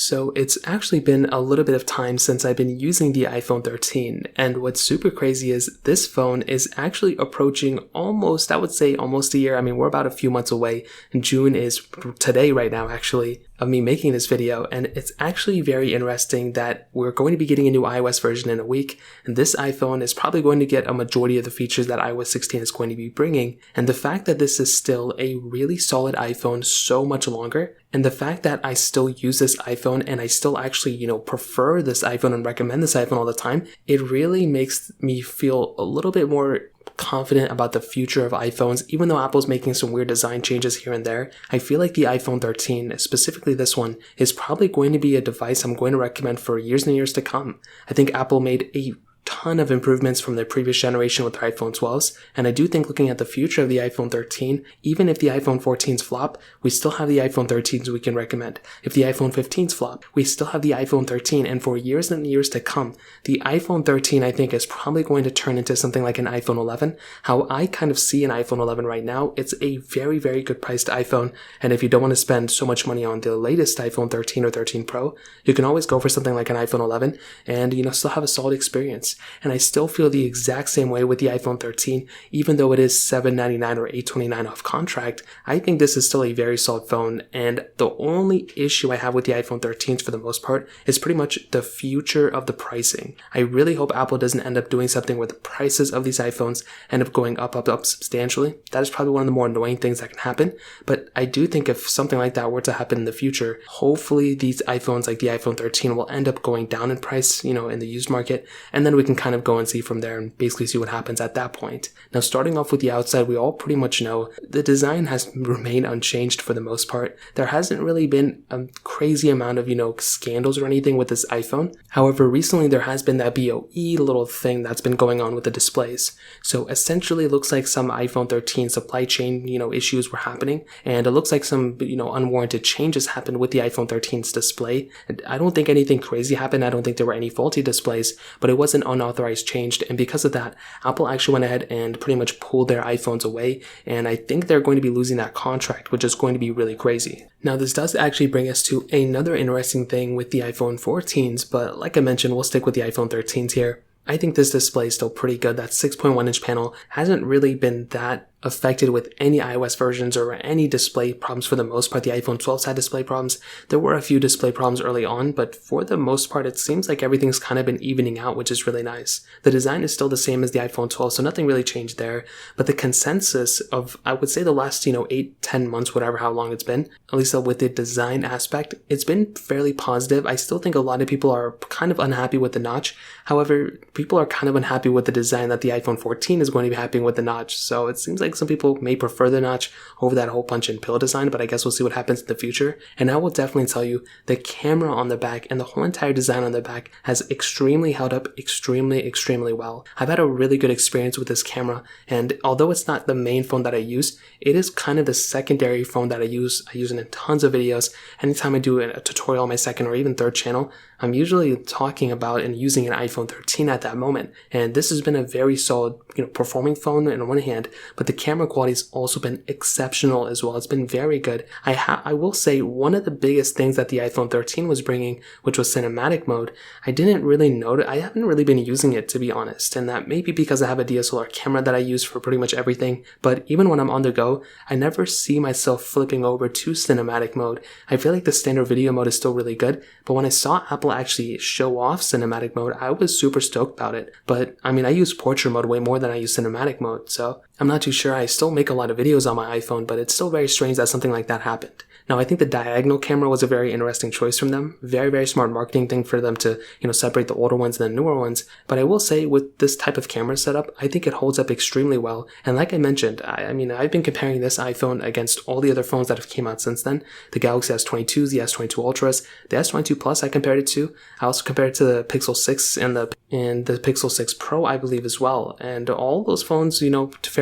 So it's actually been a little bit of time since I've been using the iPhone 13, and what's super crazy is this phone is actually approaching almost, I would say almost a year. I mean, we're about a few months away. June is today right now actually of me making this video, and it's actually very interesting that we're going to be getting a new iOS version in a week, and this iPhone is probably going to get a majority of the features that iOS 16 is going to be bringing. And the fact that this is still a really solid iPhone so much longer, and the fact that I still use this iPhone and I still actually, prefer this iPhone and recommend this iPhone all the time, it really makes me feel a little bit more confident about the future of iPhones. Even though Apple's making some weird design changes here and there, I feel like the iPhone 13, specifically this one, is probably going to be a device I'm going to recommend for years and years to come. I think Apple made a ton of improvements from their previous generation with their iPhone 12s, and I do think looking at the future of the iPhone 13, even if the iPhone 14s flop, we still have the iPhone 13s we can recommend. If the iPhone 15s flop, we still have the iPhone 13, and for years and years to come, the iPhone 13 I think is probably going to turn into something like an iPhone 11. How I kind of see an iPhone 11 right now, it's a very, very good priced iPhone, and if you don't want to spend so much money on the latest iPhone 13 or 13 Pro, you can always go for something like an iPhone 11 and still have a solid experience. And I still feel the exact same way with the iPhone 13, even though it is $799 or $829 off contract. I think this is still a very solid phone, and the only issue I have with the iPhone 13s for the most part is pretty much the future of the pricing. I really hope Apple doesn't end up doing something where the prices of these iPhones end up going up substantially. That is probably one of the more annoying things that can happen, but I do think if something like that were to happen in the future, hopefully these iPhones like the iPhone 13 will end up going down in price, in the used market, and then we can kind of go and see from there and basically see what happens at that point. Now, starting off with the outside, we all pretty much know the design has remained unchanged for the most part. There hasn't really been a crazy amount of, scandals or anything with this iPhone. However, recently there has been that BOE little thing that's been going on with the displays. So essentially it looks like some iPhone 13 supply chain, issues were happening, and it looks like some, unwarranted changes happened with the iPhone 13's display. I don't think anything crazy happened. I don't think there were any faulty displays, but it was an unauthorized changed, and because of that, Apple actually went ahead and pretty much pulled their iPhones away, and I think they're going to be losing that contract, which is going to be really crazy. Now, this does actually bring us to another interesting thing with the iPhone 14s, but like I mentioned, we'll stick with the iPhone 13s here. I think this display is still pretty good. That 6.1 inch panel hasn't really been that affected with any iOS versions or any display problems for the most part. The iPhone 12 had display problems. There were a few display problems early on, but for the most part, it seems like everything's kind of been evening out, which is really nice. The design is still the same as the iPhone 12, so nothing really changed there. But the consensus of, I would say the last, 8, 10 months, whatever, how long it's been, at least with the design aspect, it's been fairly positive. I still think a lot of people are kind of unhappy with the notch. However, people are kind of unhappy with the design that the iPhone 14 is going to be happy with the notch. So it seems like some people may prefer the notch over that hole punch and pill design, but I guess we'll see what happens in the future. And I will definitely tell you, the camera on the back and the whole entire design on the back has extremely held up extremely well. I've had a really good experience with this camera, and although it's not the main phone that I use, it is kind of the secondary phone that I use. I use it in tons of videos. Anytime I do a tutorial on my second or even third channel, I'm usually talking about and using an iPhone 13 at that moment. And this has been a very solid, performing phone on one hand, but the camera quality has also been exceptional as well. It's been very good. I will say one of the biggest things that the iPhone 13 was bringing, which was cinematic mode, I didn't really notice. I haven't really been using it, to be honest. And that may be because I have a DSLR camera that I use for pretty much everything. But even when I'm on the go, I never see myself flipping over to cinematic mode. I feel like the standard video mode is still really good. But when I saw Apple actually show off cinematic mode, I was super stoked about it. But I use portrait mode way more than I use cinematic mode, so I'm not too sure. I still make a lot of videos on my iPhone, but it's still very strange that something like that happened. Now, I think the diagonal camera was a very interesting choice from them. Very, very smart marketing thing for them to, separate the older ones and the newer ones. But I will say with this type of camera setup, I think it holds up extremely well. And like I mentioned, I've been comparing this iPhone against all the other phones that have came out since then. The Galaxy S22s, the S22 Ultras, the S22 Plus I compared it to. I also compared it to the Pixel 6 and the Pixel 6 Pro, I believe, as well. And all those phones,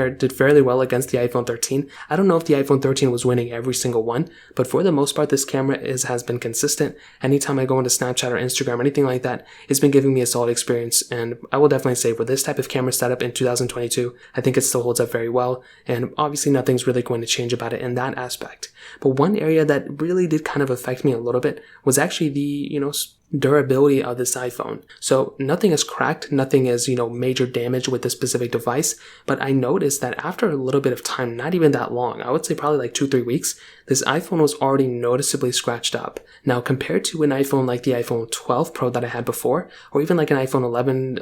did fairly well against the iPhone 13. I don't know if the iPhone 13 was winning every single one, But for the most part, this camera has been consistent. Anytime I go into Snapchat or Instagram or anything like that, it's been giving me a solid experience. And I will definitely say for this type of camera setup in 2022, I think it still holds up very well. And obviously nothing's really going to change about it in that aspect. But one area that really did kind of affect me a little bit was actually the, durability of this iPhone. So nothing is cracked, nothing is, major damage with this specific device, but I noticed that after a little bit of time, not even that long, I would say probably like 2-3 weeks, this iPhone was already noticeably scratched up. Now compared to an iPhone like the iPhone 12 Pro that I had before, or even like an iPhone 11,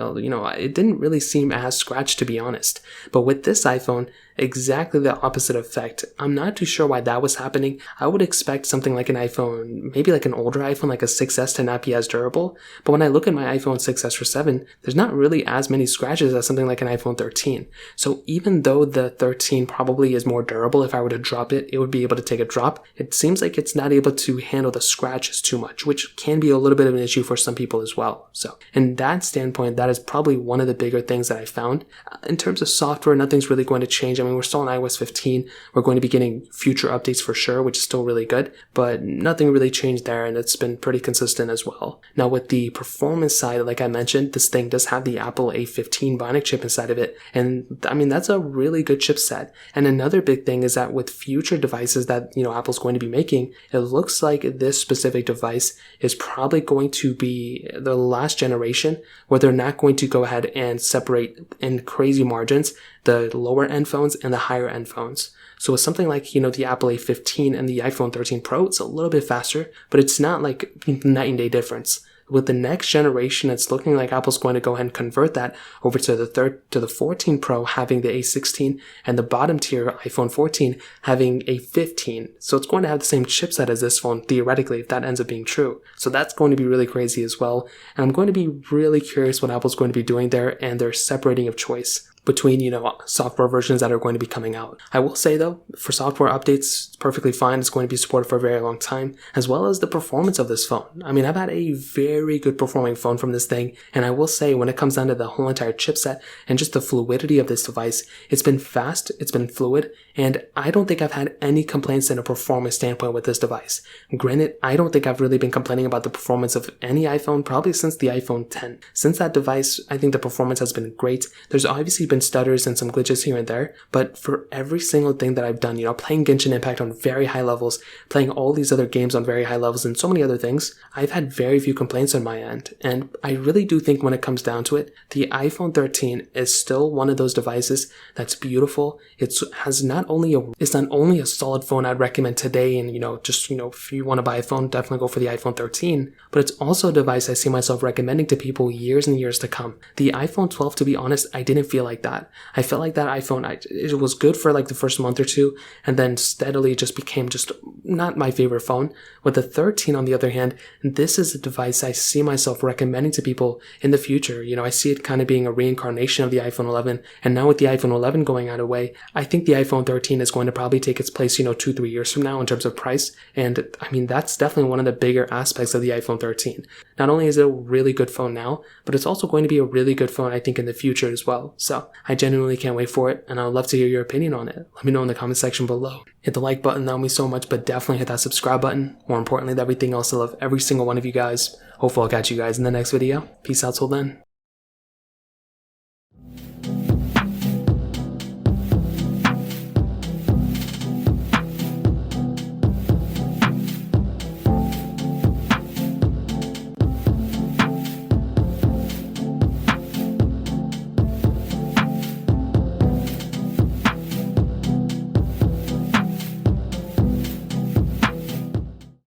it didn't really seem as scratched, to be honest. But with this iPhone, exactly the opposite effect. I'm not too sure why that was happening. I would expect something like an iPhone, maybe like an older iPhone, like a 6S to not be as durable. But when I look at my iPhone 6S or 7, there's not really as many scratches as something like an iPhone 13. So even though the 13 probably is more durable, if I were to drop it, it would be able to take a drop. It seems like it's not able to handle the scratches too much, which can be a little bit of an issue for some people as well. So in that standpoint, that is probably one of the bigger things that I found. In terms of software, nothing's really going to change. I mean, we're still on iOS 15. We're going to be getting future updates for sure, which is still really good, but nothing really changed there, and it's been pretty consistent as well. Now with the performance side, like I mentioned, this thing does have the Apple A15 Bionic chip inside of it, and I mean, that's a really good chipset. And another big thing is that with future devices that, Apple's going to be making, it looks like this specific device is probably going to be the last generation where they're not going to go ahead and separate in crazy margins the lower end phones and the higher end phones. So with something like, the Apple A15 and the iPhone 13 Pro, it's a little bit faster, but it's not like night and day difference. With the next generation, it's looking like Apple's going to go ahead and convert that over to the 14 Pro having the A16 and the bottom tier iPhone 14 having a 15. So it's going to have the same chipset as this phone, theoretically, if that ends up being true. So that's going to be really crazy as well. And I'm going to be really curious what Apple's going to be doing there and their separating of choice between, software versions that are going to be coming out. I will say though, for software updates, it's perfectly fine. It's going to be supported for a very long time, as well as the performance of this phone. I mean, I've had a very good performing phone from this thing, and I will say when it comes down to the whole entire chipset and just the fluidity of this device, it's been fast, it's been fluid, and I don't think I've had any complaints in a performance standpoint with this device. Granted, I don't think I've really been complaining about the performance of any iPhone probably since the iPhone 10. Since that device, I think the performance has been great. There's obviously been stutters and some glitches here and there, but for every single thing that I've done, playing Genshin Impact on very high levels, playing all these other games on very high levels, and so many other things, I've had very few complaints on my end. And I really do think when it comes down to it, the iPhone 13 is still one of those devices that's beautiful. It's not only a solid phone I'd recommend today, and if you want to buy a phone, definitely go for the iPhone 13, but it's also a device I see myself recommending to people years and years to come. The iPhone 12, to be honest, I didn't feel like that. I felt like that iPhone, it was good for like the first month or two, and then steadily just became just not my favorite phone. With the 13, on the other hand, this is a device I see myself recommending to people in the future. I see it kind of being a reincarnation of the iPhone 11, and now with the iPhone 11 going out of the way, I think the iPhone 13 is going to probably take its place, 2-3 years from now in terms of price. And I mean, that's definitely one of the bigger aspects of the iPhone 13. Not only is it a really good phone now, but it's also going to be a really good phone, I think, in the future as well. So I genuinely can't wait for it, and I'd love to hear your opinion on it. Let me know in the comment section below. Hit the like button, that would mean so much, but definitely hit that subscribe button. More importantly than everything else, I love every single one of you guys. Hopefully I'll catch you guys in the next video. Peace out till then.